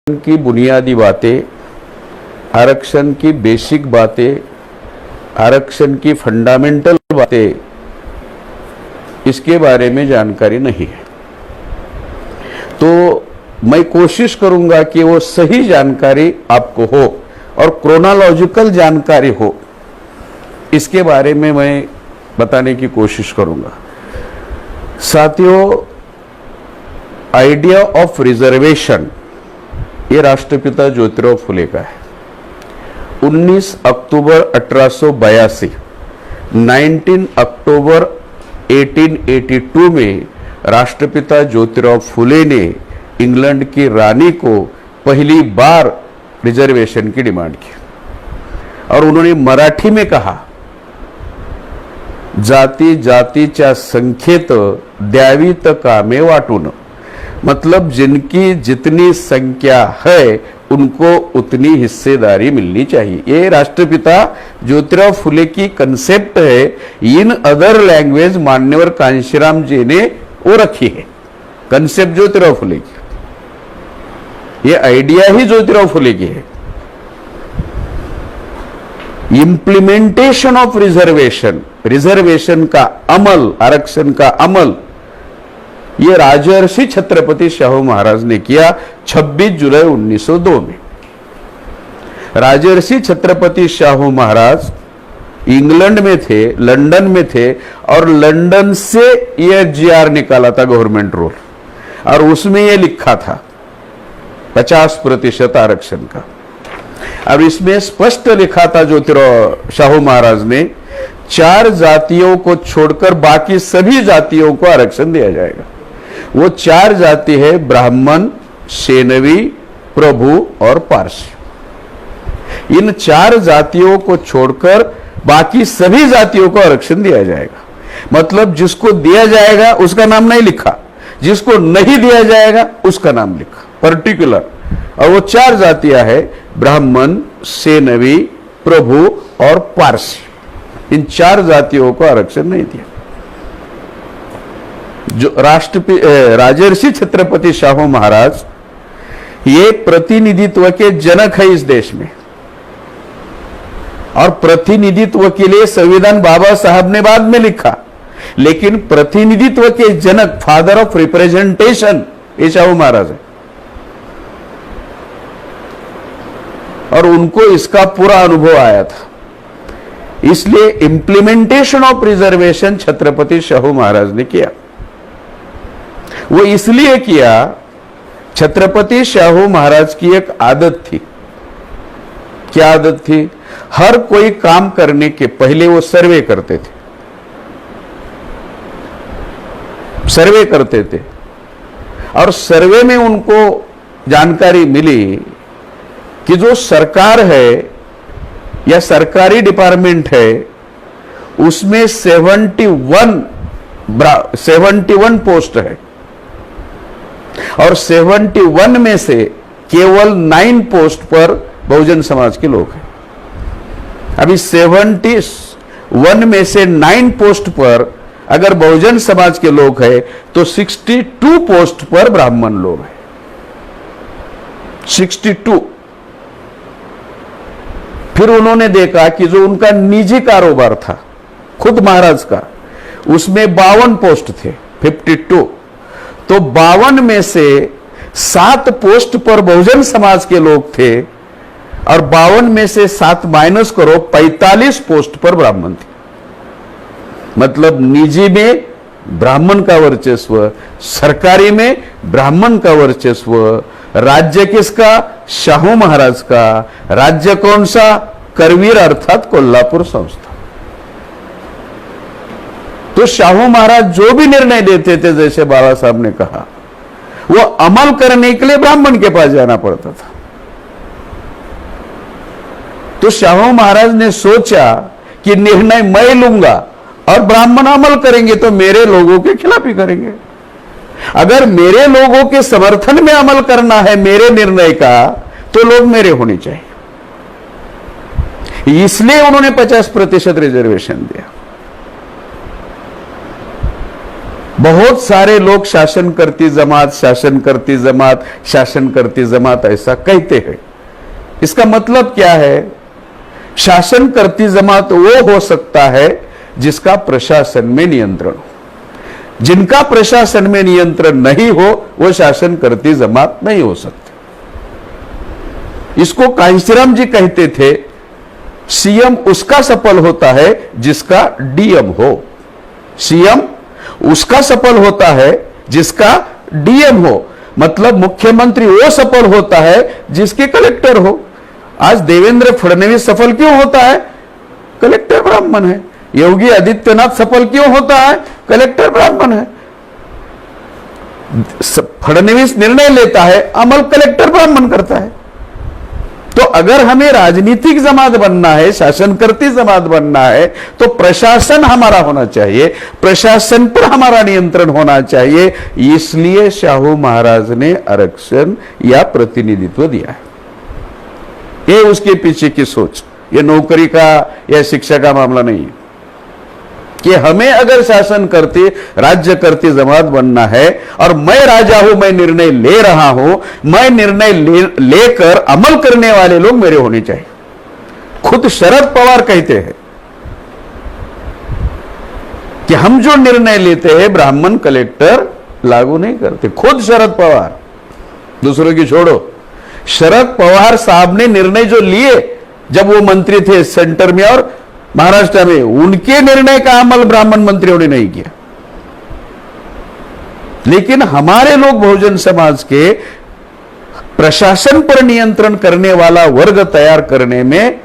की बुनियादी बातें, आरक्षण की बेसिक बातें, आरक्षण की फंडामेंटल बातें, इसके बारे में जानकारी नहीं है। तो मैं कोशिश करूंगा कि वो सही जानकारी आपको हो और क्रोनोलॉजिकल जानकारी हो, इसके बारे में मैं बताने की कोशिश करूंगा। साथियों, आइडिया ऑफ रिजर्वेशन ये राष्ट्रपिता ज्योतिराव फुले का है। 19 अक्टूबर 1882, 19 अक्टूबर 1882 में राष्ट्रपिता ज्योतिराव फुले ने इंग्लैंड की रानी को पहली बार रिजर्वेशन की डिमांड की और उन्होंने मराठी में कहा, जाती जातीच्या संख्येत द्यावी त कामे वाटून, मतलब जिनकी जितनी संख्या है उनको उतनी हिस्सेदारी मिलनी चाहिए। ये राष्ट्रपिता ज्योतिराव फुले की कंसेप्ट है। इन अदर लैंग्वेज मान्यवर कांशीराम जी ने वो रखी है, कंसेप्ट ज्योतिराव फुले की, ये आइडिया ही ज्योतिराव फुले की है। इंप्लीमेंटेशन ऑफ रिजर्वेशन, रिजर्वेशन का अमल, आरक्षण का अमल, ये राजर्षि छत्रपति शाहू महाराज ने किया 26 जुलाई 1902 में। राजर्षि छत्रपति शाहू महाराज इंग्लैंड में थे, लंदन में थे और लंदन से ये जीआर निकाला था गवर्नमेंट रूल, और उसमें ये लिखा था 50% आरक्षण का। अब इसमें स्पष्ट लिखा था ज्योतिराव शाहू महाराज ने, 4 जातियों को छोड़कर बाकी सभी जातियों को आरक्षण दिया जाएगा। वो 4 जाति है, ब्राह्मण, सेनवी, प्रभु और पारसी। इन 4 जातियों को छोड़कर बाकी सभी जातियों को आरक्षण दिया जाएगा। मतलब जिसको दिया जाएगा उसका नाम नहीं लिखा, जिसको नहीं दिया जाएगा उसका नाम लिखा पर्टिकुलर। और वो 4 जातियां है, ब्राह्मण, सेनवी, प्रभु और पारसी। इन 4 जातियों को आरक्षण नहीं दिया। जो राजर्षि छत्रपति शाहू महाराज ये प्रतिनिधित्व के जनक है इस देश में, और प्रतिनिधित्व के लिए संविधान बाबा साहब ने बाद में लिखा, लेकिन प्रतिनिधित्व के जनक, फादर ऑफ रिप्रेजेंटेशन, ये शाहू महाराज है। और उनको इसका पूरा अनुभव आया था, इसलिए implementation of reservation Chhatrapati Shahu Maharaj ने किया। वो इसलिए किया, छत्रपति शाहू महाराज की एक आदत थी। क्या आदत थी? हर कोई काम करने के पहले वो सर्वे करते थे, सर्वे करते थे, और सर्वे में उनको जानकारी मिली कि जो सरकार है या सरकारी डिपार्टमेंट है उसमें 71 पोस्ट है, और 71 में से केवल 9 पोस्ट पर बहुजन समाज के लोग हैं। अभी 71 में से 9 पोस्ट पर अगर बहुजन समाज के लोग हैं तो 62 पोस्ट पर ब्राह्मण लोग हैं। 62। फिर उन्होंने देखा कि जो उनका निजी कारोबार था खुद महाराज का, उसमें 52 पोस्ट थे, 52। तो 52 में से 7 पोस्ट पर बहुजन समाज के लोग थे, और 52 में से 7 माइनस करो, 45 पोस्ट पर ब्राह्मण थे। मतलब निजी में ब्राह्मण का वर्चस्व, सरकारी में ब्राह्मण का वर्चस्व। राज्य किसका? शाहू महाराज का। राज्य कौन सा? करवीर अर्थात कोल्हापुर संस्थान। तो शाहू महाराज जो भी निर्णय देते थे, जैसे बाबा साहब ने कहा, वो अमल करने के लिए ब्राह्मण के पास जाना पड़ता था। तो शाहू महाराज ने सोचा कि निर्णय मैं लूंगा और ब्राह्मण अमल करेंगे तो मेरे लोगों के खिलाफ ही करेंगे। अगर मेरे लोगों के समर्थन में अमल करना है मेरे निर्णय का, तो लोग मेरे होने चाहिए। इसलिए उन्होंने 50% रिजर्वेशन दिया। बहुत सारे लोग शासन करती जमात, शासन करती जमात, शासन करती जमात ऐसा कहते हैं। इसका मतलब क्या है? शासन करती जमात वो हो सकता है जिसका प्रशासन में नियंत्रण हो। जिनका प्रशासन में नियंत्रण नहीं हो वो शासन करती जमात नहीं हो सकते। इसको कांशीराम जी कहते थे, सीएम उसका सफल होता है जिसका डीएम हो। सीएम उसका सफल होता है जिसका डीएम हो, मतलब मुख्यमंत्री वो सफल होता है जिसके कलेक्टर हो। आज देवेंद्र फडणवीस सफल क्यों होता है? कलेक्टर ब्राह्मण है। योगी आदित्यनाथ सफल क्यों होता है? कलेक्टर ब्राह्मण है। फडणवीस निर्णय लेता है, अमल कलेक्टर ब्राह्मण करता है। तो अगर हमें राजनीतिक जमात बनना है, शासन करती जमात बनना है, तो प्रशासन हमारा होना चाहिए, प्रशासन पर हमारा नियंत्रण होना चाहिए। इसलिए शाहू महाराज ने आरक्षण या प्रतिनिधित्व दिया है। ये उसके पीछे की सोच, ये नौकरी का या शिक्षा का मामला नहीं है कि हमें अगर शासन करती, राज्य करती जमात बनना है और मैं राजा हूं, मैं निर्णय ले रहा हूं, मैं निर्णय लेकर अमल करने वाले लोग मेरे होने चाहिए। खुद शरद पवार कहते हैं कि हम जो निर्णय लेते हैं ब्राह्मण कलेक्टर लागू नहीं करते। खुद शरद पवार, दूसरों की छोड़ो। शरद पवार साहब ने निर्णय जो लिए जब वो मंत्री थे सेंटर में और महाराष्ट्र में, उनके निर्णय का अमल ब्राह्मण मंत्रियों ने नहीं किया। लेकिन हमारे लोग बहुजन समाज के प्रशासन पर नियंत्रण करने वाला वर्ग तैयार करने में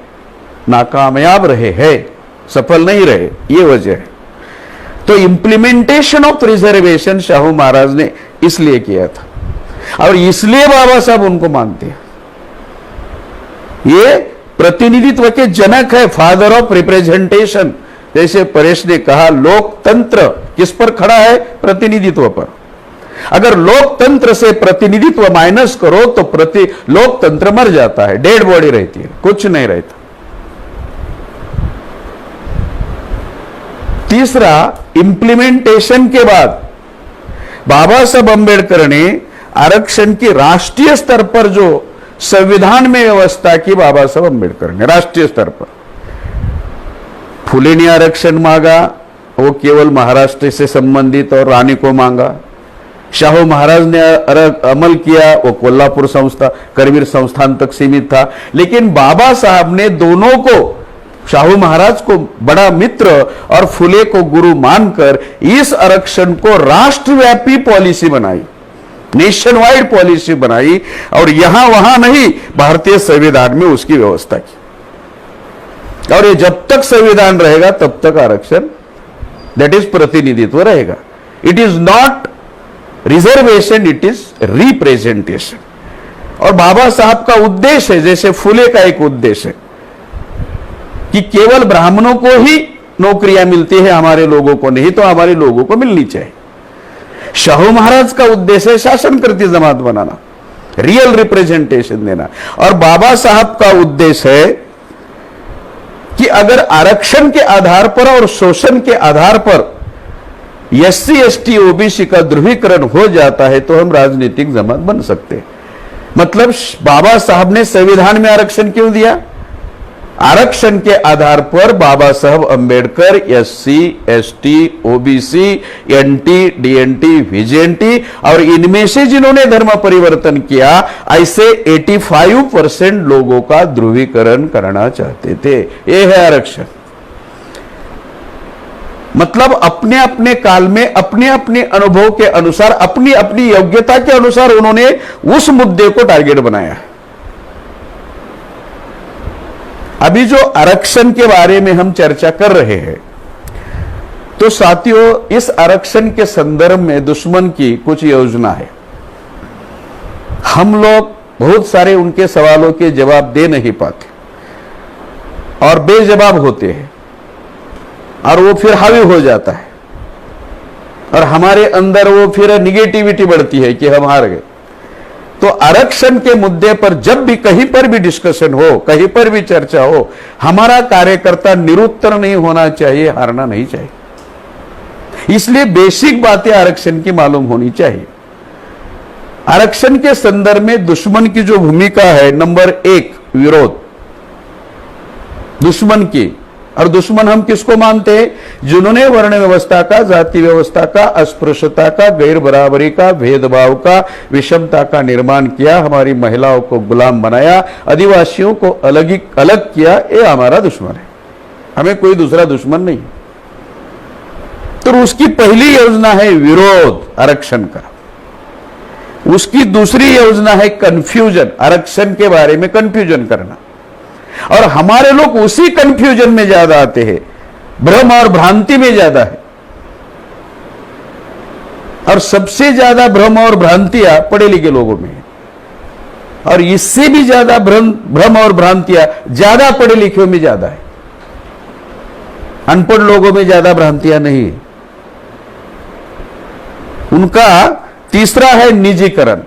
नाकामयाब रहे हैं, सफल नहीं रहे। ये वजह है। तो implementation of reservation Shahu Maharaj ने इसलिए किया था और इसलिए बाबा साहब उनको मानते हैं। ये प्रतिनिधित्व के जनक है, फादर ऑफ रिप्रेजेंटेशन। जैसे परेश ने कहा, लोकतंत्र किस पर खड़ा है? प्रतिनिधित्व पर। अगर लोकतंत्र से प्रतिनिधित्व माइनस करो तो लोकतंत्र मर जाता है, डेड बॉडी रहती है, कुछ नहीं रहता। तीसरा, इंप्लीमेंटेशन के बाद बाबा साहब अंबेडकर ने आरक्षण की राष्ट्रीय स्तर पर जो संविधान में व्यवस्था की, बाबा साहब अंबेडकर ने राष्ट्रीय स्तर पर। फुले ने आरक्षण मांगा, वो केवल महाराष्ट्र से संबंधित और रानी को मांगा। शाहू महाराज ने अमल किया, वो कोल्हापुर संस्था करवीर संस्थान तक सीमित था। लेकिन बाबा साहब ने दोनों को, शाहू महाराज को बड़ा मित्र और फुले को गुरु मानकर इस आरक्षण को राष्ट्रव्यापी पॉलिसी बनाई, नेशन वाइड पॉलिसी बनाई और यहां वहां नहीं, भारतीय संविधान में उसकी व्यवस्था की। और ये जब तक संविधान रहेगा तब तक आरक्षण, दैट इज प्रतिनिधित्व रहेगा। It is not reservation, it is representation. और बाबा साहब का उद्देश्य है, जैसे फुले का एक उद्देश्य है कि केवल ब्राह्मणों को ही नौकरियां मिलती है, हमारे लोगों को नहीं, तो हमारे लोगों को मिलनी चाहिए। शाहू महाराज का उद्देश्य है शासन करती जमात बनाना, रियल रिप्रेजेंटेशन देना। और बाबा साहब का उद्देश्य है कि अगर आरक्षण के आधार पर और शोषण के आधार पर एससी एसटी ओबीसी का ध्रुवीकरण हो जाता है तो हम राजनीतिक जमात बन सकते हैं। मतलब बाबा साहब ने संविधान में आरक्षण क्यों दिया? आरक्षण के आधार पर Baba Saheb Ambedkar SC ST OBC NT DNT VJNT और इनमें से जिन्होंने धर्म परिवर्तन किया, ऐसे 85% लोगों का ध्रुवीकरण करना चाहते थे। यह है आरक्षण। मतलब अपने अपने काल में अपने अपने अनुभव के अनुसार, अपनी अपनी योग्यता के अनुसार उन्होंने उस मुद्दे को टारगेट बनाया। अभी जो आरक्षण के बारे में हम चर्चा कर रहे हैं, तो साथियों इस आरक्षण के संदर्भ में दुश्मन की कुछ योजना है। हम लोग बहुत सारे उनके सवालों के जवाब दे नहीं पाते और बेजवाब होते हैं और वो फिर हावी हो जाता है और हमारे अंदर वो फिर निगेटिविटी बढ़ती है कि हम हार गए। तो आरक्षण के मुद्दे पर जब भी कहीं पर भी डिस्कशन हो, कहीं पर भी चर्चा हो, हमारा कार्यकर्ता निरुत्तर नहीं होना चाहिए, हारना नहीं चाहिए। इसलिए बेसिक बातें आरक्षण की मालूम होनी चाहिए। आरक्षण के संदर्भ में दुश्मन की जो भूमिका है, नंबर 1 विरोध दुश्मन की। और दुश्मन हम किसको मानते हैं? जिन्होंने वर्ण व्यवस्था का, जाति व्यवस्था का, अस्पृश्यता का, गैर बराबरी का, भेदभाव का, विषमता का निर्माण किया, हमारी महिलाओं को गुलाम बनाया, आदिवासियों को अलग किया, ये हमारा दुश्मन है। हमें कोई दूसरा दुश्मन नहीं। तो उसकी पहली योजना है विरोध आरक्षण का। उसकी दूसरी योजना है कंफ्यूजन, आरक्षण के बारे में कंफ्यूजन करना। और हमारे लोग उसी कंफ्यूजन में ज्यादा आते हैं, भ्रम और भ्रांति में ज्यादा है। और सबसे ज्यादा भ्रम और भ्रांतियां पढ़े लिखे लोगों में है, और इससे भी ज्यादा भ्रम और भ्रांतियां ज्यादा पढ़े लिखे में ज्यादा है। अनपढ़ लोगों में ज्यादा भ्रांतियां नहीं। उनका तीसरा है निजीकरण।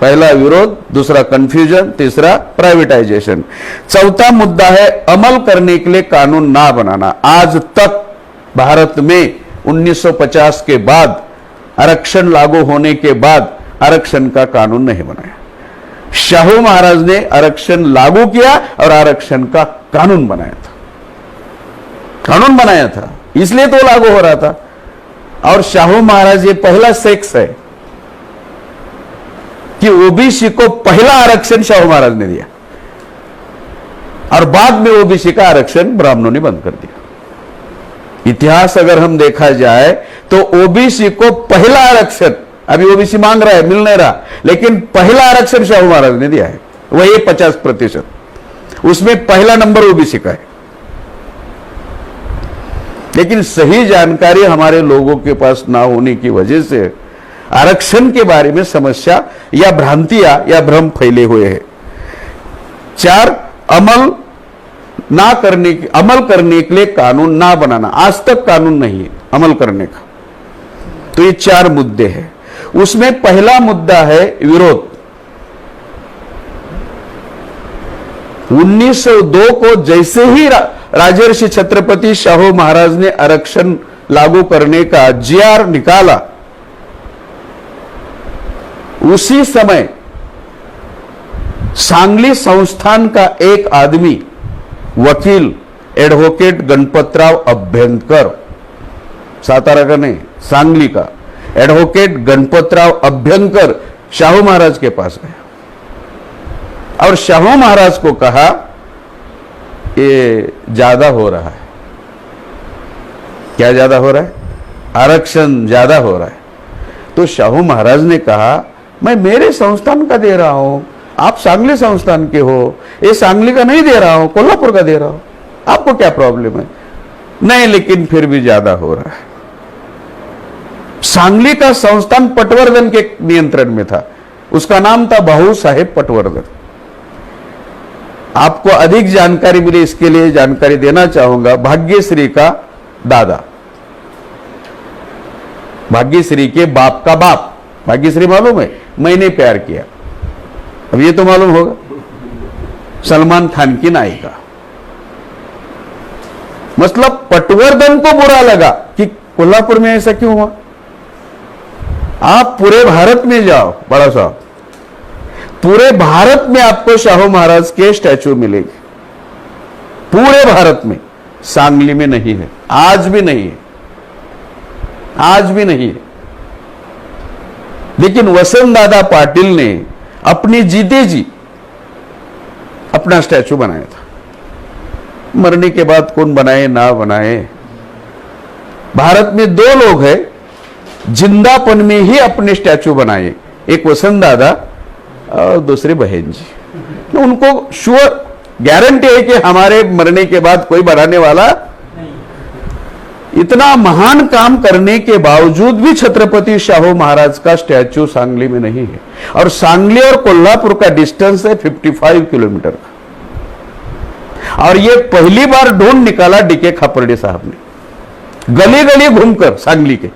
पहला विरोध, दूसरा कंफ्यूजन, तीसरा प्राइवेटाइजेशन। चौथा मुद्दा है अमल करने के लिए कानून ना बनाना। आज तक भारत में 1950 के बाद, आरक्षण लागू होने के बाद आरक्षण का कानून नहीं बनाया। शाहू महाराज ने आरक्षण लागू किया और आरक्षण का कानून बनाया था। कानून बनाया था, इसलिए तो लागू हो रहा था। और शाहू महाराज ये पहला सेक्स है कि ओबीसी को पहला आरक्षण शाहू महाराज ने दिया, और बाद में ओबीसी का आरक्षण ब्राह्मणों ने बंद कर दिया। इतिहास अगर हम देखा जाए तो ओबीसी को पहला आरक्षण, अभी ओबीसी मांग रहा है, मिल नहीं रहा, लेकिन पहला आरक्षण शाहू महाराज ने दिया है, वही 50%। उसमें पहला नंबर ओबीसी का है। लेकिन सही जानकारी हमारे लोगों के पास ना होने की वजह से आरक्षण के बारे में समस्या या भ्रांतियां या भ्रम फैले हुए हैं। 4 अमल करने के लिए कानून ना बनाना। आज तक कानून नहीं है अमल करने का। तो ये 4 मुद्दे हैं। उसमें पहला मुद्दा है विरोध। 1902 को जैसे ही राजर्षि छत्रपति शाहू महाराज ने आरक्षण लागू करने का जीआर निकाला, उसी समय सांगली संस्थान का एक आदमी, वकील एडवोकेट गणपतराव अभ्यंकर, सातारा का नहीं, सांगली का एडवोकेट गणपतराव अभ्यंकर शाहू महाराज के पास गया और शाहू महाराज को कहा ये ज्यादा हो रहा है। क्या ज्यादा हो रहा है? आरक्षण ज्यादा हो रहा है। तो शाहू महाराज ने कहा मैं मेरे संस्थान का दे रहा हूं, आप सांगली संस्थान के हो, ये सांगली का नहीं दे रहा हूं, कोल्हापुर का दे रहा हूं, आपको क्या प्रॉब्लम है? नहीं, लेकिन फिर भी ज्यादा हो रहा है। सांगली का संस्थान पटवर्धन के नियंत्रण में था, उसका नाम था बाहू साहेब पटवर्धन। आपको अधिक जानकारी मिले इसके लिए जानकारी देना चाहूंगा, भाग्यश्री का दादा, भाग्यश्री के बाप का बाप, भाग्यश्री मालूम है, मैंने प्यार किया, अब ये तो मालूम होगा, सलमान खान की नायिका। मतलब पटवर्धन को बुरा लगा कि कोल्हापुर में ऐसा क्यों हुआ। आप पूरे भारत में जाओ बड़ा साहब, पूरे भारत में आपको शाहू महाराज के स्टैचू मिलेंगे, पूरे भारत में। सांगली में नहीं है, आज भी नहीं है, आज भी नहीं है। लेकिन वसंत दादा पाटिल ने अपनी जीते जी अपना स्टैचू बनाया था। मरने के बाद कौन बनाए ना बनाए, भारत में 2 लोग हैं जिंदापन में ही अपने स्टैचू बनाए, एक वसंत दादा और दूसरे बहन जी। तो उनको श्योर गारंटी है कि हमारे मरने के बाद कोई बनाने वाला नहीं। इतना महान काम करने के बावजूद भी छत्रपति शाहू महाराज का स्टैचू सांगली में नहीं है। और सांगली और कोल्हापुर का डिस्टेंस है 55 किलोमीटर का। और ये पहली बार ढूंढ निकाला डीके खापर्डे साहब ने, गली गली घूमकर सांगली के,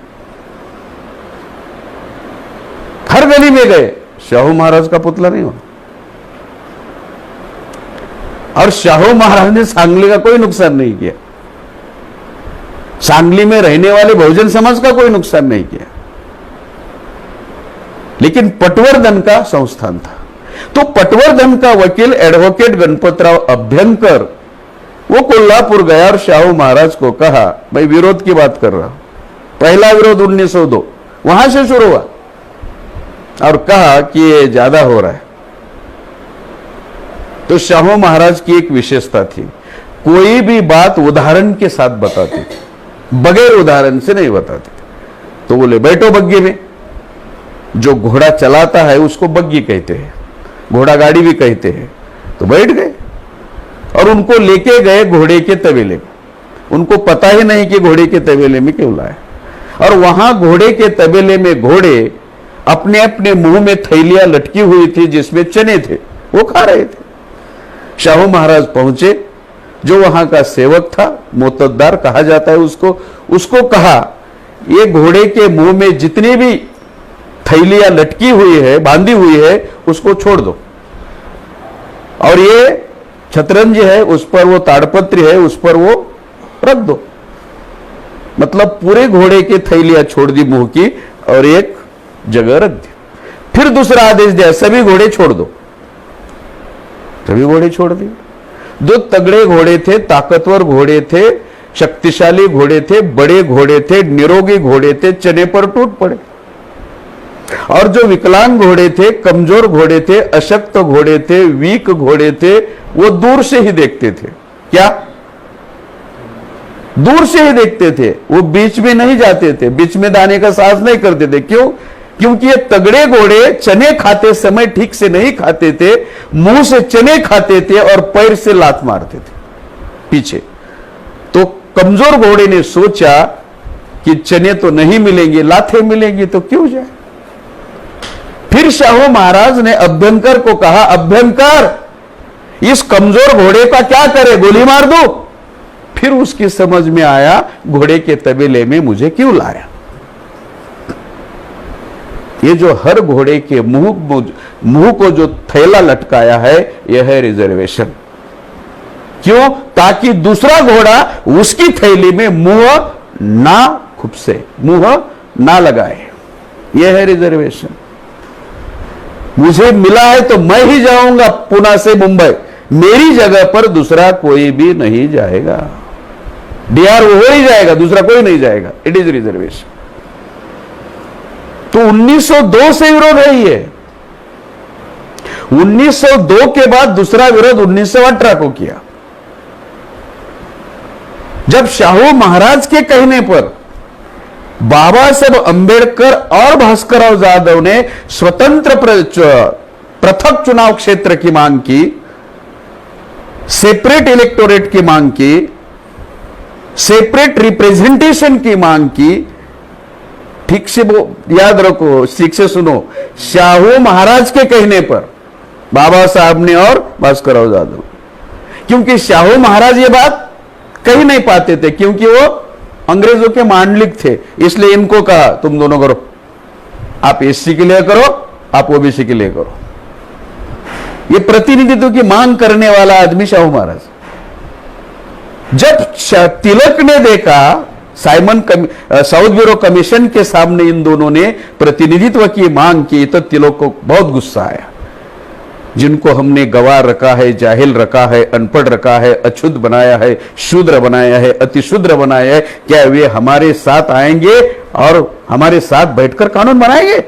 हर गली में गए, शाहू महाराज का पुतला नहीं हुआ। और शाहू महाराज ने सांगली का कोई नुकसान नहीं किया। सांगली में रहने वाले बहुजन समाज का कोई नुकसान नहीं किया, लेकिन पटवर्धन का संस्थान था। तो पटवर्धन का वकील एडवोकेट गणपतराव अभ्यंकर वो कोल्हापुर गया और शाहू महाराज को कहा, भाई विरोध की बात कर रहा हूं, पहला विरोध 1902 वहां से शुरू हुआ, और कहा कि ये ज्यादा हो रहा है। तो शाहू महाराज की एक विशेषता थी, कोई भी बात उदाहरण के साथ बताते थे, बगैर उदाहरण से नहीं बताते थे। तो बोले बैठो बग्गी में, जो घोड़ा चलाता है उसको बग्गी कहते हैं, घोड़ा गाड़ी भी कहते हैं। तो बैठ गए और उनको लेके गए घोड़े के तबेले में। उनको पता ही नहीं कि घोड़े के तबेले में क्यों लाए, और वहां घोड़े के तबेले में घोड़े अपने अपने मुंह में थैलियां लटकी हुई थी जिसमें चने थे, वो खा रहे थे। शाहू महाराज पहुंचे, जो वहां का सेवक था, मोतद्दार कहा जाता है उसको कहा, ये घोड़े के मुंह में जितनी भी थैलियां लटकी हुई है, बांधी हुई है, उसको छोड़ दो, और ये छतरंज है उस पर वो ताड़पत्री है उस पर वो रख दो। मतलब पूरे घोड़े की थैलियां छोड़ दी मुंह की और एक जगह रख दी। फिर दूसरा आदेश दिया, सभी घोड़े छोड़ दो। सभी घोड़े छोड़ दिए। जो तगड़े घोड़े थे, ताकतवर घोड़े थे, शक्तिशाली घोड़े थे, बड़े घोड़े थे, निरोगी घोड़े थे, चने पर टूट पड़े। और जो विकलांग घोड़े थे, कमजोर घोड़े थे, अशक्त घोड़े थे, वीक घोड़े थे, वो दूर से ही देखते थे। क्या? दूर से ही देखते थे, वो बीच में नहीं जाते थे, बीच में दाने का साहस नहीं करते थे। क्यों? क्योंकि ये तगड़े घोड़े चने खाते समय ठीक से नहीं खाते थे, मुंह से चने खाते थे और पैर से लात मारते थे पीछे। तो कमजोर घोड़े ने सोचा कि चने तो नहीं मिलेंगे, लातें मिलेंगी, तो क्यों जाए। फिर शाहू महाराज ने अभ्यंकर को कहा, अभ्यंकर इस कमजोर घोड़े का क्या करे, गोली मार दो। फिर उसकी समझ में आया, घोड़े के तबेले में मुझे क्यों लाया। ये जो हर घोड़े के मुंह को जो थैला लटकाया है, यह है रिजर्वेशन। क्यों? ताकि दूसरा घोड़ा उसकी थैली में मुंह ना खुपसे, मुंह ना लगाए। यह है रिजर्वेशन। मुझे मिला है तो मैं ही जाऊंगा पुणे से मुंबई, मेरी जगह पर दूसरा कोई भी नहीं जाएगा। डीआर वो ही जाएगा, दूसरा कोई नहीं जाएगा। It is reservation. तो 1902 से विरोध है ये। 1902 के बाद दूसरा विरोध 1918 को किया, जब शाहू महाराज के कहने पर बाबा साहेब अंबेडकर और भास्करराव जाधव ने स्वतंत्र पृथक चुनाव क्षेत्र की मांग की, सेपरेट इलेक्टोरेट की मांग की, सेपरेट रिप्रेजेंटेशन की मांग की। ठीक से वो याद रखो, ठीक से सुनो, शाहू महाराज के कहने पर बाबा साहब ने और भास्करराव जाधव, क्योंकि शाहू महाराज ये बात कही नहीं पाते थे, क्योंकि वो अंग्रेजों के मांडलिक थे। इसलिए इनको कहा तुम दोनों करो, आप एससी के लिए करो, आप ओबीसी के लिए करो। ये प्रतिनिधित्व की मांग करने वाला आदमी शाहू महाराज। जब तिलक ने देखा, साउथ ब्यूरो कमीशन के सामने इन दोनों ने प्रतिनिधित्व की मांग की, तो तिलक को बहुत गुस्सा आया। जिनको हमने गवार रखा है, जाहिल रखा है, अनपढ़ रखा है, अछूत बनाया है, शूद्र बनाया है, अतिशूद्र बनाया है, क्या वे हमारे साथ आएंगे और हमारे साथ बैठकर कानून बनाएंगे?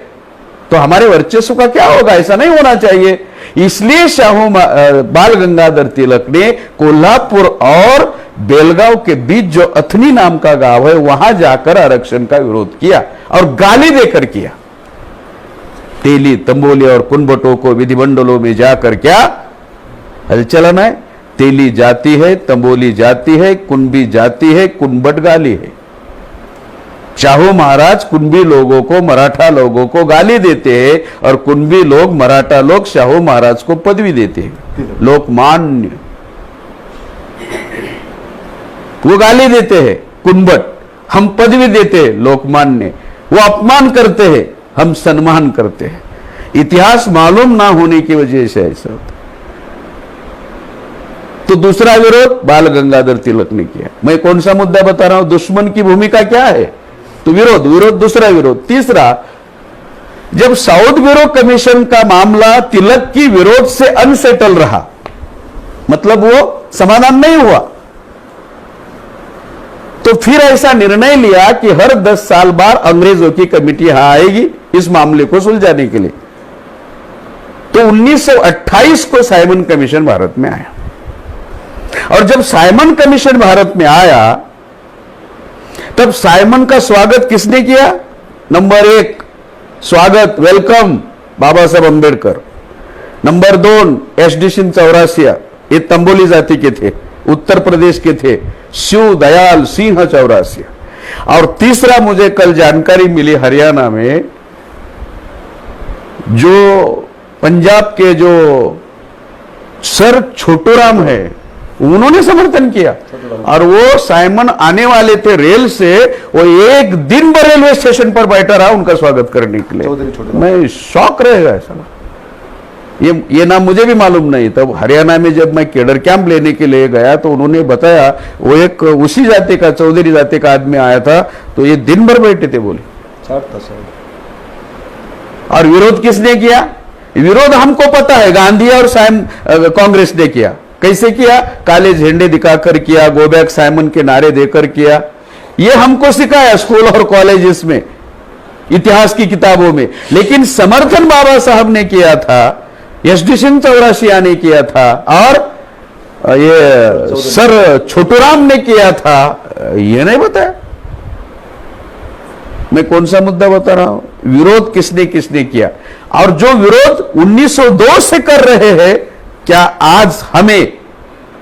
तो हमारे वर्चस्व का क्या होगा? ऐसा नहीं होना चाहिए। इसलिए शाहू बाल गंगाधर तिलक ने कोल्हापुर और बेलगांव के बीच जो अथनी नाम का गांव है, वहां जाकर आरक्षण का विरोध किया, और गाली देकर किया। तेली, तंबोली और कुनबटों को विधिमंडलों में जाकर क्या हलचलन है? तेली जाती है, तंबोली जाती है, कुनबी जाती है, कुनबट गाली है। शाहू महाराज कुनबी लोगों को, मराठा लोगों को गाली देते हैं, और कुनबी लोग, मराठा लोग शाहू महाराज को पदवी देते हैं, लोकमान्य। वो गाली देते हैं कुनबट, हम पदवी देते हैं लोकमान्य। वो अपमान करते हैं, हम सम्मान करते हैं। इतिहास मालूम ना होने की वजह से ऐसा होता। तो दूसरा विरोध बाल गंगाधर तिलक ने किया। मैं कौन सा मुद्दा बता रहा हूं, दुश्मन की भूमिका क्या है, तो विरोध विरोध दूसरा विरोध। तीसरा, जब साउथ ब्यूरो कमीशन का मामला तिलक की विरोध से अनसेटल रहा, मतलब वो समाधान नहीं हुआ, तो फिर ऐसा निर्णय लिया कि हर 10 साल बाद अंग्रेजों की कमेटी यहां आएगी इस मामले को सुलझाने के लिए। तो 1928 को साइमन कमीशन भारत में आया, और जब साइमन कमीशन भारत में आया तब साइमन का स्वागत किसने किया? नंबर 1 स्वागत, welcome Baba Saheb Ambedkar. Number 2 S D. Singh Chaurasia, ये तंबोली जाति के थे, उत्तर प्रदेश के थे, शिव दयाल सिंह चौरासिया। और तीसरा, मुझे कल जानकारी मिली हरियाणा में जो पंजाब के जो सर छोटूराम है उन्होंने समर्थन किया, और वो साइमन आने वाले थे रेल से, वो एक दिन भर रेलवे स्टेशन पर बैठा रहा उनका स्वागत करने के लिए। मैं शौक रहेगा ऐसा, ये नाम मुझे भी मालूम नहीं। तब हरियाणा में जब मैं केडर कैंप लेने के लिए गया तो उन्होंने बताया वो एक उसी जाति का, चौधरी जाति का आदमी आया था, तो ये दिन भर बैठे थे बोले। और विरोध किसने किया? विरोध हमको पता है, गांधी और कांग्रेस ने किया। कैसे किया? काले झंडे दिखाकर किया, गो बैक साइमन के नारे देकर किया। ये हमको सिखाया स्कूल और कॉलेजेस में, इतिहास की किताबों में। लेकिन समर्थन बाबा साहब ने किया था, एस.डी. सिंह चौरासिया ने किया था, और ये सर छोटूराम ने किया था, ये नहीं बताया। मैं कौन सा मुद्दा बता रहा हूं, विरोध किसने किसने किया। और जो विरोध 1902 से कर रहे हैं, क्या आज हमें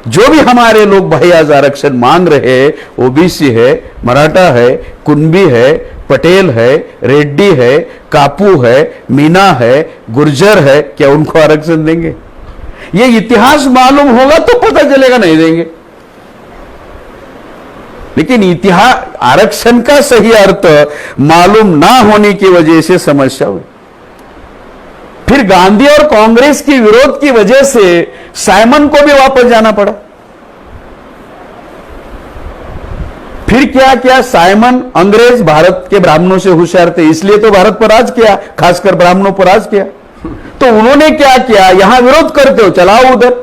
जो भी हमारे लोग भाईयाज आरक्षण मांग रहे हैं, ओबीसी है, मराठा है, कुंबी है, पटेल है, रेड्डी है, कापू है, मीना है, गुर्जर है, क्या उनको आरक्षण देंगे? ये इतिहास मालूम होगा तो पता चलेगा, नहीं देंगे। लेकिन इतिहास, आरक्षण का सही अर्थ मालूम ना होने की वजह से समस्या हुई। फिर गांधी और कांग्रेस की विरोध की वजह से साइमन को भी वापस जाना पड़ा। फिर क्या किया साइमन? अंग्रेज भारत के ब्राह्मणों से होशियार थे, इसलिए तो भारत पर राज किया, खासकर ब्राह्मणों पर राज किया। तो उन्होंने क्या किया? यहां विरोध करते हो, चलाओ उधर,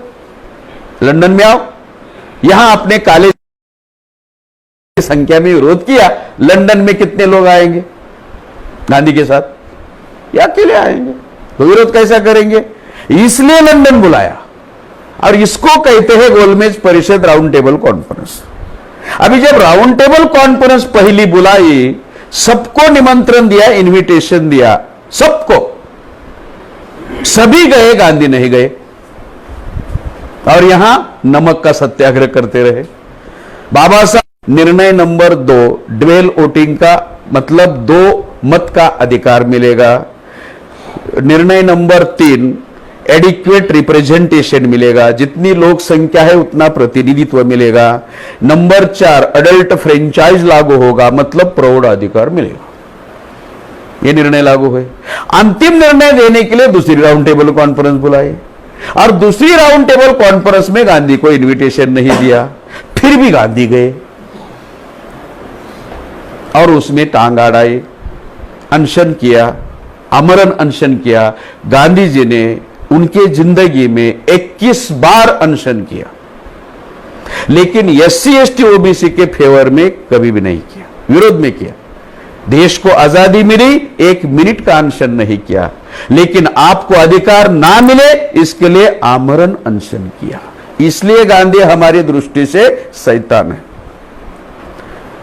लंदन में आओ। यहां अपने काले संख्या में विरोध किया, लंदन में कितने लोग आएंगे गांधी के साथ? या अकेले आएंगे? तो विरोध कैसा करेंगे? इसलिए लंदन बुलाया, और इसको कहते हैं गोलमेज परिषद राउंड टेबल कॉन्फ्रेंस। अभी जब राउंड टेबल कॉन्फ्रेंस पहली बुलाई, सबको निमंत्रण दिया, इनविटेशन दिया, सबको, सभी गए, गांधी नहीं गए, और यहां नमक का सत्याग्रह करते रहे। बाबा साहब निर्णय नंबर 2 ड्वेल वोटिंग का मतलब 2 मत का अधिकार मिलेगा। निर्णय नंबर 3 एडिक्वेट रिप्रेजेंटेशन मिलेगा, जितनी लोक संख्या है उतना प्रतिनिधित्व मिलेगा। नंबर 4 अडल्ट फ्रेंचाइज लागू होगा, मतलब प्रौढ़ अधिकार मिलेगा। ये निर्णय लागू हुए। अंतिम निर्णय देने के लिए दूसरी राउंड टेबल कॉन्फ्रेंस बुलाई, और दूसरी राउंड टेबल कॉन्फ्रेंस में गांधी को इनविटेशन नहीं दिया, फिर भी गांधी गए और उसमें टांग अड़ाई, अनशन किया, आमरण अनशन किया। गांधी जी ने उनके जिंदगी में 21 बार अनशन किया, लेकिन एससी एसटी ओबीसी के फेवर में कभी भी नहीं किया, विरोध में किया। देश को आजादी मिली, 1 मिनट का अनशन नहीं किया, लेकिन आपको अधिकार ना मिले इसके लिए आमरण अनशन किया। इसलिए गांधी हमारी दृष्टि से शैतान है।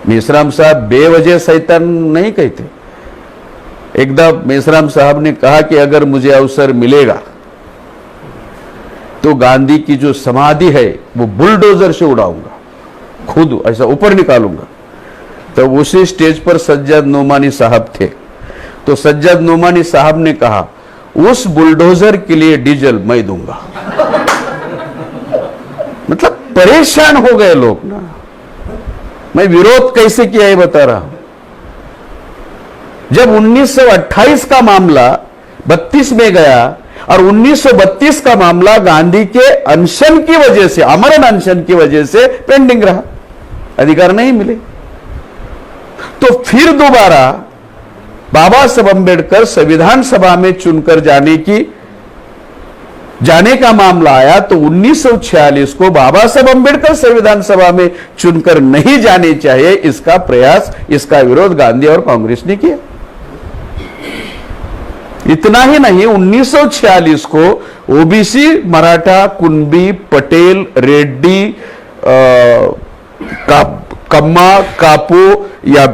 मेश्राम साहब बेवजह शैतान नहीं कहते। एकदम मेश्राम साहब ने कहा कि अगर मुझे अवसर मिलेगा तो गांधी की जो समाधि है वो बुलडोजर से उड़ाऊंगा, खुद ऐसा ऊपर निकालूंगा। तो उसी स्टेज पर सज्जाद नोमानी साहब थे, तो सज्जाद नोमानी साहब ने कहा उस बुलडोजर के लिए डीजल मैं दूंगा। मतलब परेशान हो गए लोग ना। मैं विरोध कैसे किया ये बता रहा हूं। जब 1928 का मामला 32 में गया, और 1932 का मामला गांधी के अनशन की वजह से, आमरण अनशन की वजह से पेंडिंग रहा, अधिकार नहीं मिले। तो फिर दोबारा बाबा साहब अंबेडकर संविधान सभा में चुनकर जाने का मामला आया तो 1946 को बाबा साहब अंबेडकर संविधान सभा में चुनकर नहीं जाने चाहिए, इसका प्रयास, इसका विरोध गांधी और कांग्रेस ने किया। इतना ही नहीं, 1946 को ओबीसी, मराठा, कुंबी, पटेल, रेड्डी, कम्मा, कापू या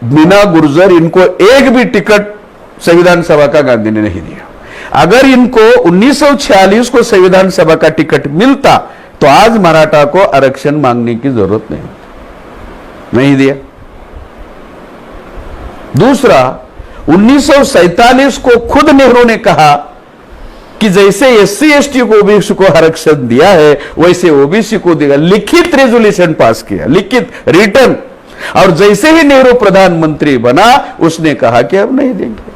मीना गुर्जर, इनको एक भी टिकट संविधान सभा का गांधी ने नहीं दिया। अगर इनको 1946 को संविधान सभा का टिकट मिलता तो आज मराठा को आरक्षण मांगने की जरूरत नहीं दिया। दूसरा, 1947 को खुद नेहरू ने कहा कि जैसे एससी एसटी को ओबीसी को आरक्षण दिया है वैसे ओबीसी को देगा, लिखित रेजोल्यूशन पास किया, लिखित रिटर्न। और जैसे ही नेहरू प्रधानमंत्री बना उसने कहा कि अब नहीं देंगे।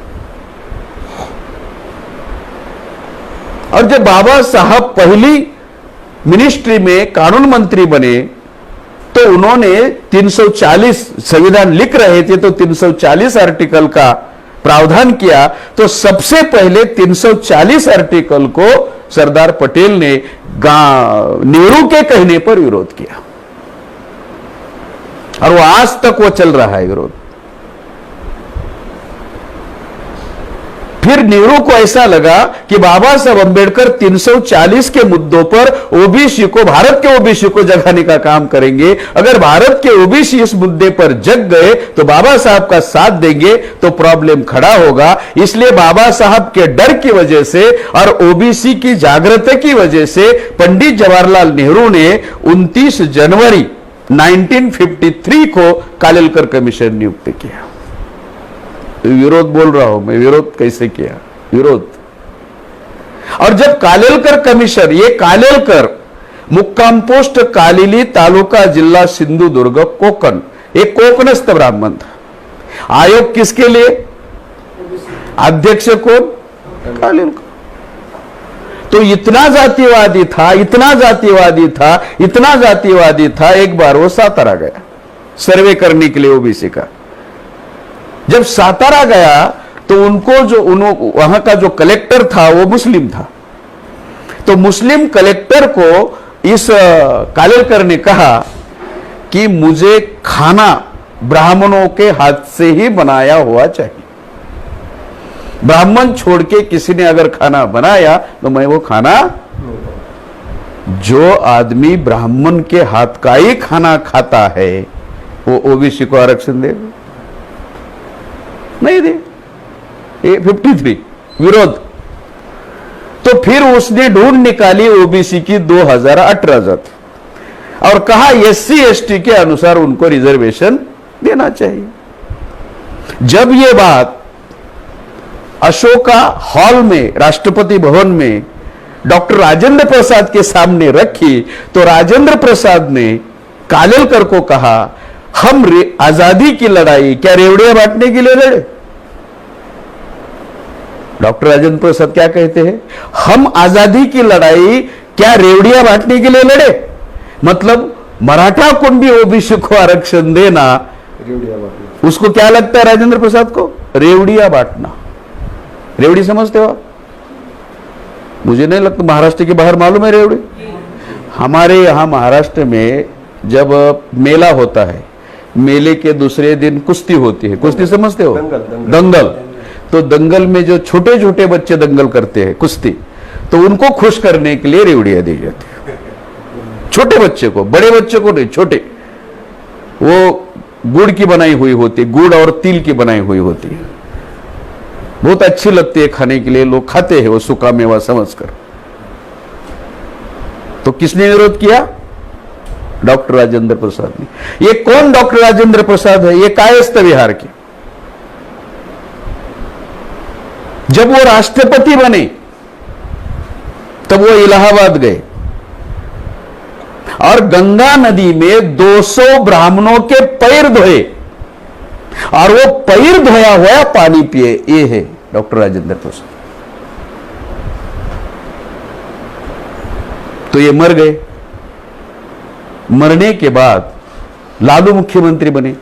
और जब बाबा साहब पहली मिनिस्ट्री में कानून मंत्री बने तो उन्होंने 340 संविधान लिख रहे थे तो 340 आर्टिकल का प्रावधान किया। तो सबसे पहले 340 आर्टिकल को सरदार पटेल ने नेहरू के कहने पर विरोध किया और वो आज तक वो चल रहा है विरोध। फिर नेहरू को ऐसा लगा कि बाबा साहब अंबेडकर 340 के मुद्दों पर ओबीसी को, भारत के ओबीसी को जगाने का काम करेंगे। अगर भारत के ओबीसी इस मुद्दे पर जग गए तो बाबा साहब का साथ देंगे तो प्रॉब्लम खड़ा होगा। इसलिए बाबा साहब के डर की वजह से और ओबीसी की जागृति की वजह से पंडित जवाहरलाल नेहरू ने 29 जनवरी 1953 को कालेलकर कमीशन नियुक्त किया। विरोध बोल रहा हूं मैं, विरोध कैसे किया, विरोध। और जब कालेलकर कमीशन, ये कालेलकर मुक्काम पोस्ट कालिली, तालुका जिला सिंधुदुर्ग, कोकण, एक कोकणस्थ ब्राह्मण था। आयोग किसके लिए? अध्यक्ष कौन? कालेलकर। तो इतना जातिवादी था, इतना जातिवादी था, इतना जातिवादी था, एक बार वो सातारा गया सर्वे करने के लिए ओबीसी का। जब सातारा गया तो उनको वहां का जो कलेक्टर था वो मुस्लिम था। तो मुस्लिम कलेक्टर को इस कालेलकर ने कहा कि मुझे खाना ब्राह्मणों के हाथ से ही बनाया हुआ चाहिए। ब्राह्मण छोड़ के किसी ने अगर खाना बनाया तो मैं वो खाना, जो आदमी ब्राह्मण के हाथ का ही खाना खाता है वो ओबीसी को आरक्षण दे नहीं दे। 53 विरोध। तो फिर उसने ढूंढ निकाली ओबीसी की 2018 जाति और कहा एससी एसटी के अनुसार उनको रिजर्वेशन देना चाहिए। जब ये बात अशोका हॉल में, राष्ट्रपति भवन में डॉक्टर राजेंद्र प्रसाद के सामने रखी तो राजेंद्र प्रसाद ने कालेलकर को कहा, हम आजादी की लड़ाई क्या रेवड़ियां बांटने के लिए लड़े? डॉक्टर राजेंद्र प्रसाद क्या कहते हैं? हम आजादी की लड़ाई क्या रेवड़ियां बांटने के लिए लड़े? मतलब मराठा कुंबी ओबीसी को आरक्षण देना, उसको क्या लगता है राजेंद्र प्रसाद को? रेवड़ियां बांटना। रेवड़ी समझते हो आप? मुझे नहीं लगता, महाराष्ट्र के बाहर मालूम है रेवड़ी? हमारे यहां महाराष्ट्र में जब मेला होता है, मेले के दूसरे दिन कुश्ती होती है। कुश्ती समझते हो? दंगल। तो दंगल में जो छोटे छोटे बच्चे दंगल करते हैं कुश्ती, तो उनको खुश करने के लिए रेवड़ियां दी जाती है। छोटे बच्चे को, बड़े बच्चे को नहीं, छोटे। वो गुड़ की बनाई हुई होती है, गुड़ और तिल की बनाई हुई होती है, बहुत अच्छी लगती है खाने के लिए, लोग खाते हैं वो सूखा मेवा समझकर। तो किसने विरोध किया? डॉक्टर राजेंद्र प्रसाद ने। ये कौन डॉक्टर राजेंद्र प्रसाद है? ये कायस्थ विहार के। जब वो राष्ट्रपति बने तब वो इलाहाबाद गए और गंगा नदी में 200 ब्राह्मणों के पैर धोए और वो पैर धोया हुआ पानी पिए। ये है डॉक्टर राजेंद्र प्रसाद। तो ये मर गए। मरने के बाद लालू मुख्यमंत्री बने।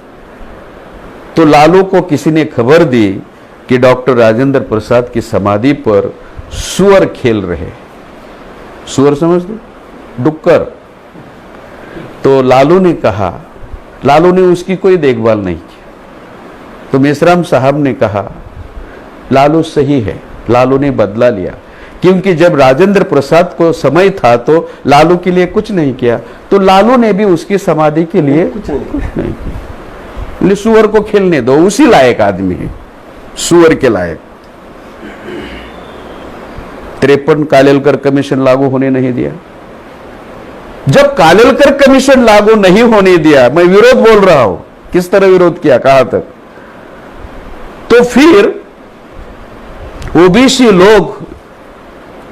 तो लालू को किसी ने खबर दी कि डॉक्टर राजेंद्र प्रसाद की समाधि पर सुअर खेल रहे। सुअर समझ दो, डुक्कर। तो लालू ने कहा, लालू ने उसकी कोई देखभाल नहीं की। तो मेश्राम साहब ने कहा लालू सही है। लालू ने बदला लिया, क्योंकि जब राजेंद्र प्रसाद को समय था तो लालू के लिए कुछ नहीं किया, तो लालू ने भी उसकी समाधि के लिए कुछ नहीं किया। सुअर को खेलने दो, उसी लायक आदमी है, सुअर के लायक। 53 कालेलकर कमीशन लागू होने नहीं दिया। जब कालेलकर कमीशन लागू नहीं होने दिया, मैं विरोध बोल रहा हूं, किस तरह विरोध किया, कहां तक, तो फिर ओबीसी लोग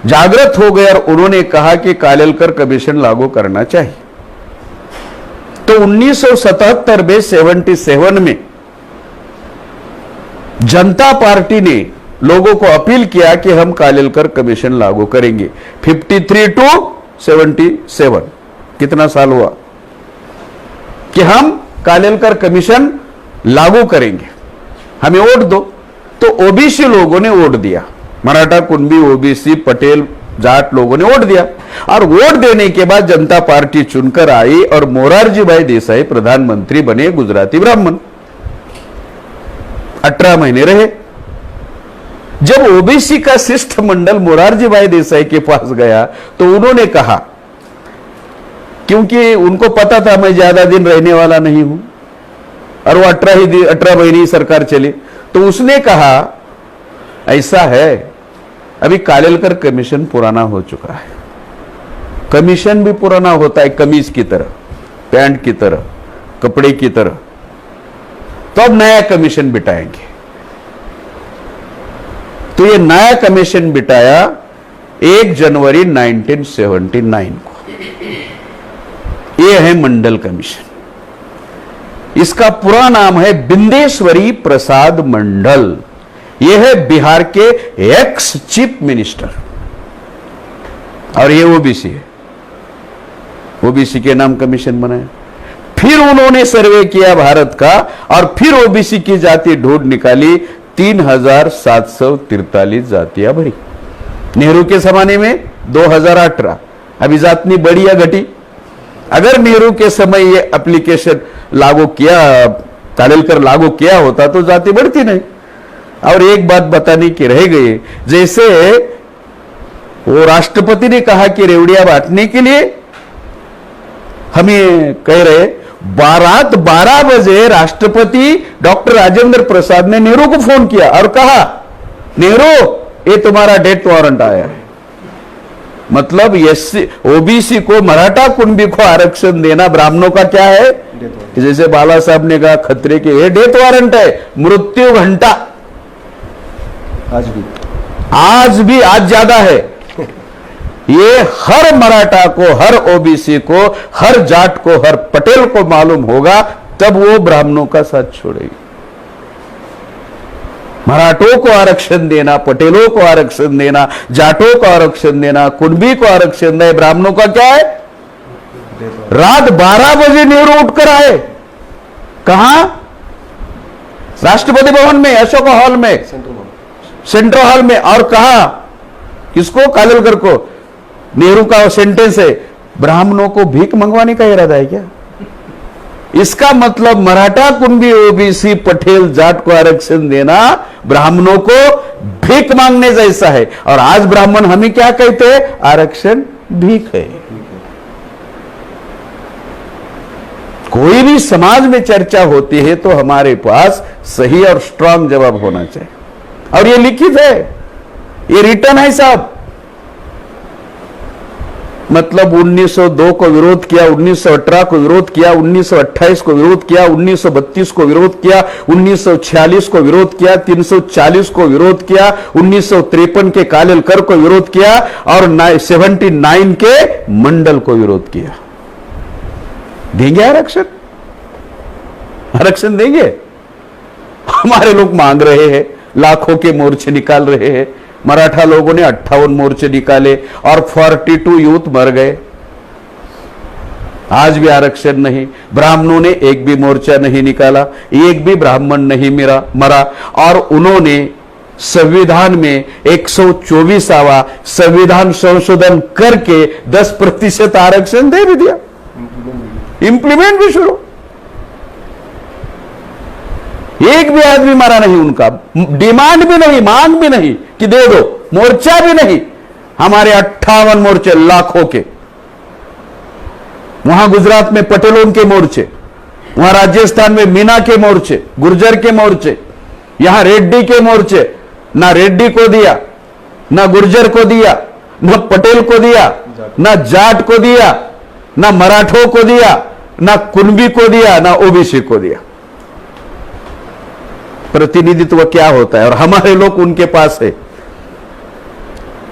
जागृत हो गए और उन्होंने कहा कि कालेलकर कमीशन लागू करना चाहिए। तो 1977 में 77 में जनता पार्टी ने लोगों को अपील किया कि हम कालेलकर कमीशन लागू करेंगे। 53 to 77 कितना साल हुआ कि हम कालेलकर कमीशन लागू करेंगे, हमें वोट दो। तो ओबीसी लोगों ने वोट दिया, मराठा, कुंभी, ओबीसी, पटेल, जाट लोगों ने वोट दिया। और वोट देने के बाद जनता पार्टी चुनकर आई और मोरारजी भाई देसाई प्रधानमंत्री बने, गुजराती ब्राह्मण। 18 महीने रहे। जब ओबीसी का शिष्टमंडल मोरारजी भाई देसाई के पास गया तो उन्होंने कहा, क्योंकि उनको पता था मैं ज्यादा दिन रहने वाला नहीं हूं और वो 18 महीने ही सरकार चली, तो उसने कहा ऐसा है, अभी कालेलकर कमीशन पुराना हो चुका है। कमीशन भी पुराना होता है, कमीज की तरह, पैंट की तरह, कपड़े की तरह। तो अब नया कमीशन बिठाएंगे। तो ये नया कमीशन बिठाया 1 जनवरी 1979 को। ये है मंडल कमीशन। इसका पूरा नाम है बिंदेश्वरी प्रसाद मंडल। यह है बिहार के एक्स चीफ मिनिस्टर और ये ओबीसी है। ओबीसी के नाम कमीशन बनाया। फिर उन्होंने सर्वे किया भारत का और फिर ओबीसी की जाति ढूंढ निकाली। 3743 जातियां भरी। नेहरू के जमाने में 2018। अभी जातनी बढ़ी या घटी? अगर नेहरू के समय ये एप्लीकेशन लागू किया, कालेलकर लागू किया होता तो जाति बढ़ती नहीं। और एक बात बताने की रह गई, जैसे वो राष्ट्रपति ने कहा कि रेवड़िया बांटने के लिए हमें कह रहे, रात 12 बजे राष्ट्रपति डॉक्टर राजेंद्र प्रसाद ने नेहरू को फोन किया और कहा, नेहरू ये तुम्हारा डेथ वारंट आया है। मतलब एससी ओबीसी को, मराठा कुंभी को आरक्षण देना ब्राह्मणों का क्या है? जैसे बाला साहब ने कहा खतरे के, ये डेथ वारंट है, मृत्यु घंटा। आज ज्यादा है। ये हर मराठा को, हर ओबीसी को, हर जाट को, हर पटेल को मालूम होगा, तब वो ब्राह्मणों का साथ छोड़ेगी। मराठों को आरक्षण देना, पटेलों को आरक्षण देना, जाटों को आरक्षण देना, कुंभी को आरक्षण देना, ब्राह्मणों का क्या है? रात 12 बजे नेहरू उठकर आए। कहां? राष्ट्रपति भवन में, अशोक हॉल में, सेंट्रल हॉल में। और कहा किसको? कालेलकर को। नेहरू का सेंटेंस है, ब्राह्मणों को भीख मंगवाने का इरादा है क्या? इसका मतलब मराठा, कुंभी, ओबीसी, पटेल, जाट को आरक्षण देना ब्राह्मणों को भीख मांगने जैसा है। और आज ब्राह्मण हमें क्या कहते हैं? आरक्षण भीख है। कोई भी समाज में चर्चा होती है तो हमारे पास सही और स्ट्रांग जवाब होना चाहिए। और ये लिखित है, ये रिटर्न है साहब। मतलब 1902 को विरोध किया, 1918 को विरोध किया, 1928 को विरोध किया, 1932 को विरोध किया, 1946 को विरोध किया, 340 को विरोध किया, 1953 के कालेलकर को विरोध किया और 79 के मंडल को विरोध किया। देंगे आरक्षण? आरक्षण देंगे? हमारे लोग मांग रहे हैं, लाखों के मोर्चे निकाल रहे हैं, मराठा लोगों ने 58 मोर्चे निकाले और 42 यूथ मर गए। आज भी आरक्षण नहीं। ब्राह्मणों ने एक भी मोर्चा नहीं निकाला, एक भी ब्राह्मण नहीं मरा और उन्होंने संविधान में 124वां संविधान संशोधन करके 10% आरक्षण दे भी दिया, इंप्लीमेंट भी शुरू। एक भी आदमी मरा नहीं, उनका डिमांड भी नहीं, मांग भी नहीं कि दे दो, मोर्चा भी नहीं। हमारे 58 मोर्चे लाखों के, वहां गुजरात में पटेलों के मोर्चे, वहां राजस्थान में मीना के मोर्चे, गुर्जर के मोर्चे, यहां रेड्डी के मोर्चे। ना रेड्डी को दिया, ना गुर्जर को दिया, ना पटेल को दिया, ना जाट को दिया, ना मराठों को दिया, ना कुणबी को दिया, ना ओबीसी को दिया। प्रतिनिधित्व क्या होता है? और हमारे लोग उनके पास है।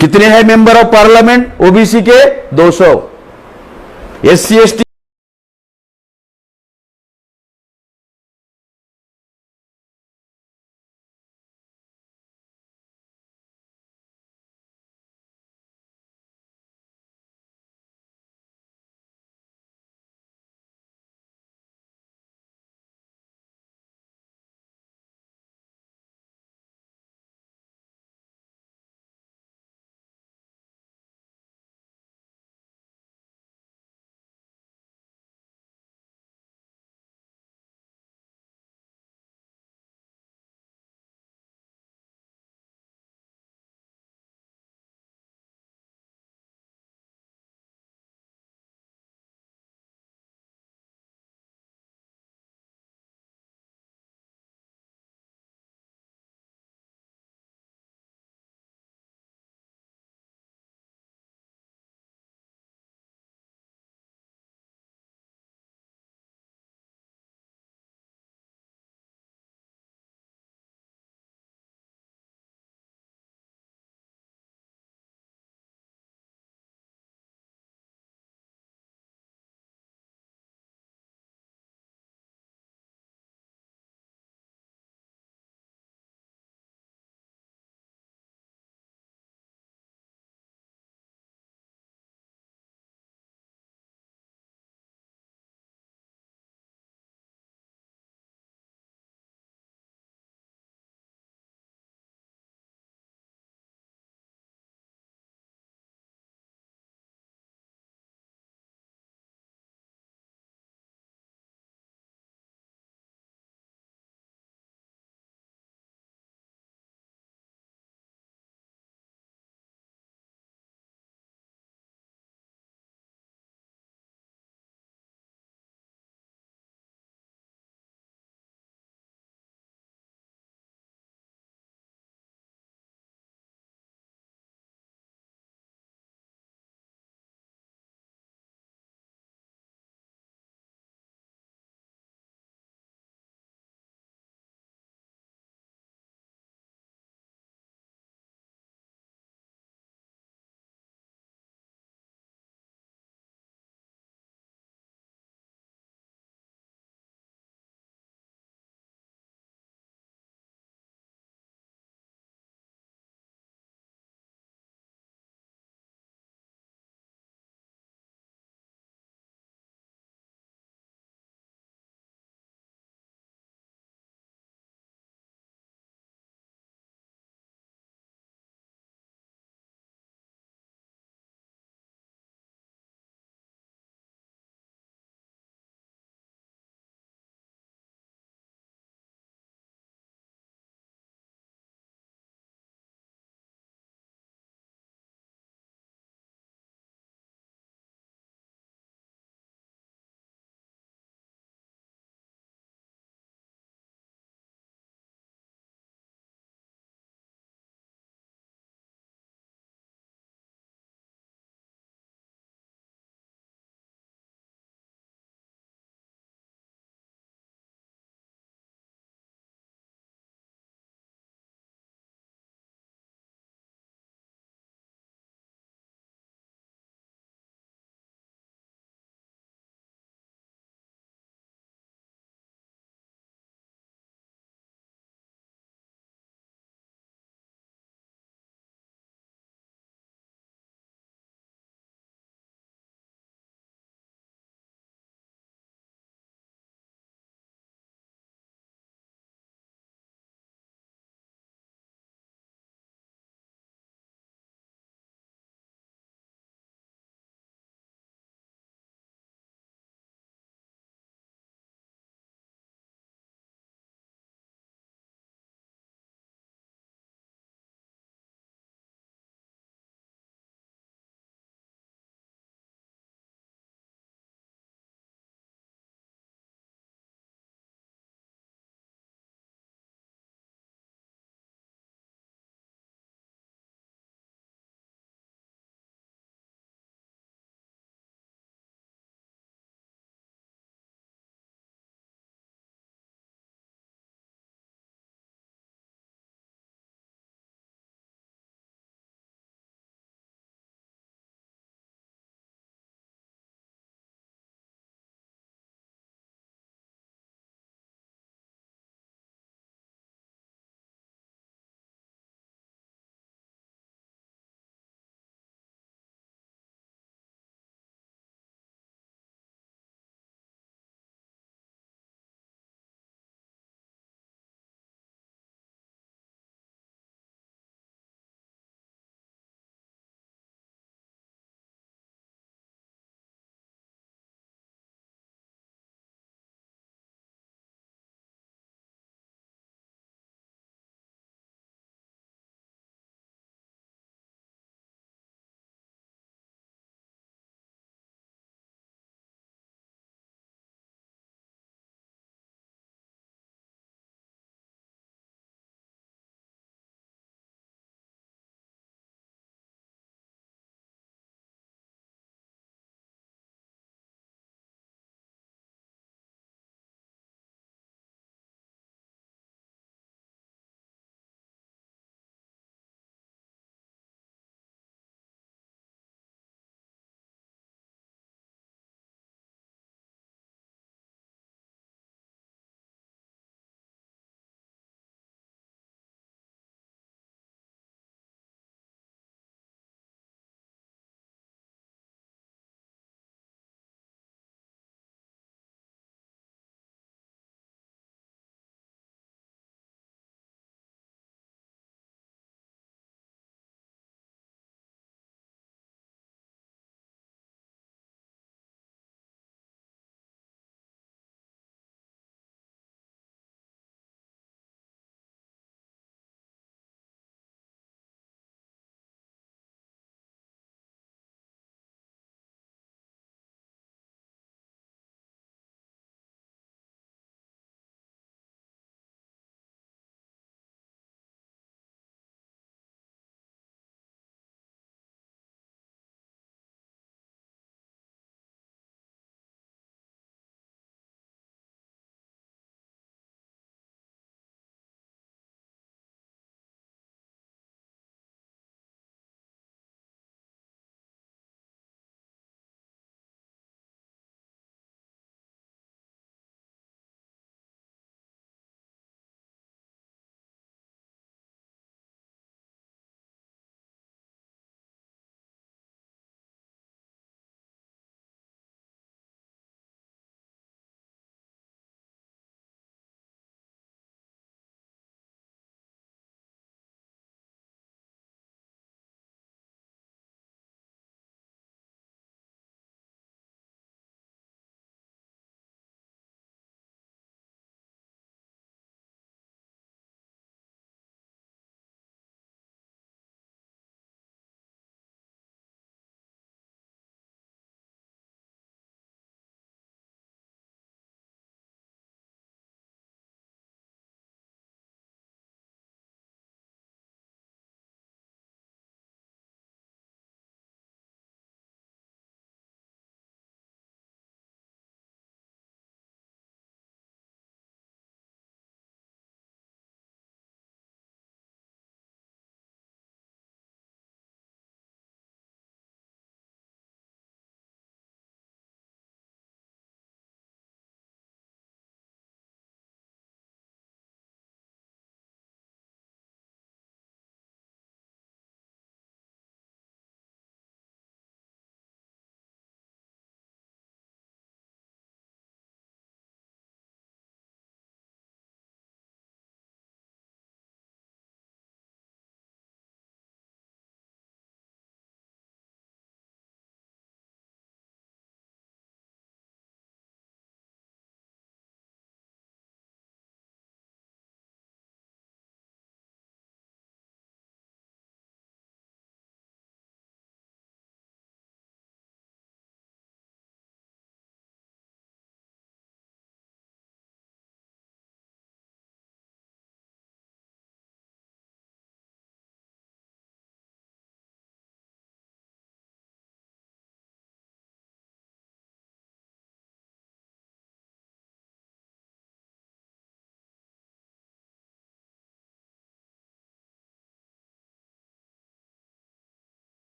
कितने हैं मेंबर ऑफ पार्लियामेंट ओबीसी के? 200। SC ST